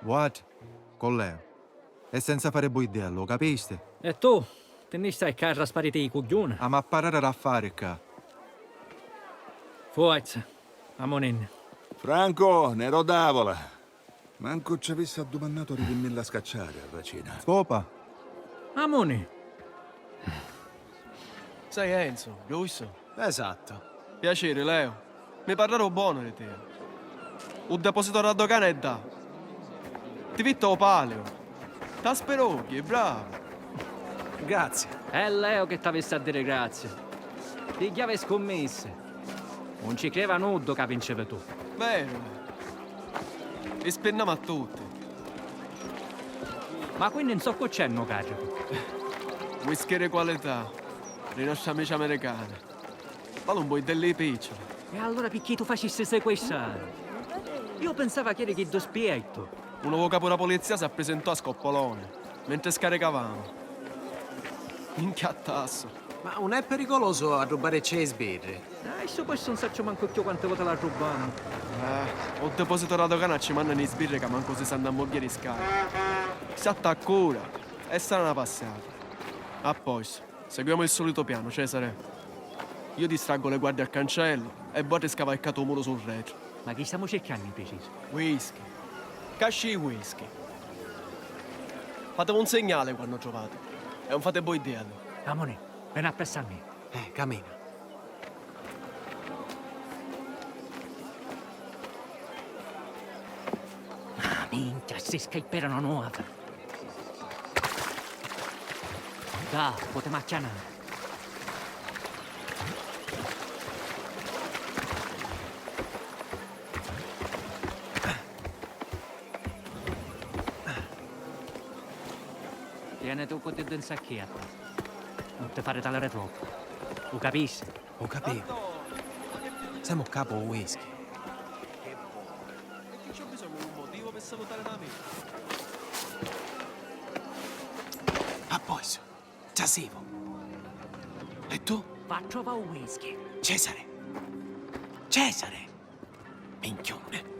What? Con Leo. E senza fare buidello, capisci? E tu? Te ne stai a rasparite i coglioni? Ma imparare a fare qua. Forza, amonin. Franco, Nero d'Avola. Manco ci avesse addomandato di dirmi la scacciare a Racina. Scopa. Amoni. Sei Enzo, giusto? Esatto. Piacere, Leo. Mi parlerò buono di te. Un depositore a dogana è da. Ti vitto paleo. T'asperocchi, bravo. Grazie. È Leo che t'avesse a dire grazie. Ti chiave scommesse. Non ci creva nudo che vincevi tu. Vero, Leo. E spenniamo a tutti. Ma quindi non so che c'è no carro. Whisky di qualità. Dei nostri amici americani. Ma non vuoi delle picciole. E allora perché tu facessi sequestrare? Io pensavo che eri chi do spietto. Un nuovo capo della polizia si presentò a Scoppolone. Mentre scaricavamo. Minchiattasso. Ma non è pericoloso a rubare Chase Adesso poi non so manco più quante volte la rubano. Un depositore a dogana ci mandano in sbirre che manco si sanno a moglie di scala. Si attacca e sarà una passata. A posto, seguiamo il solito piano, Cesare. Io distraggo le guardie al cancello e voi ti scavalcate un muro sul retro. Ma chi stiamo cercando in preciso? Whisky. Casci whisky. Fatemi un segnale quando trovate. E non fate voi idea. Amone, vieni appresso a me. Cammina. Ah, minchia, si scalperano nuove. Da, potremmo accianare. Tiene tu con te in sacchietta. Non ti fare talare troppo. Lo capisci? Ho capito. Siamo capo whisky. E che c'ho bisogno di un motivo per salutare l'amico? A posto. Giasivo. E tu? Va a trovare un whisky. Cesare. Cesare. Minchione.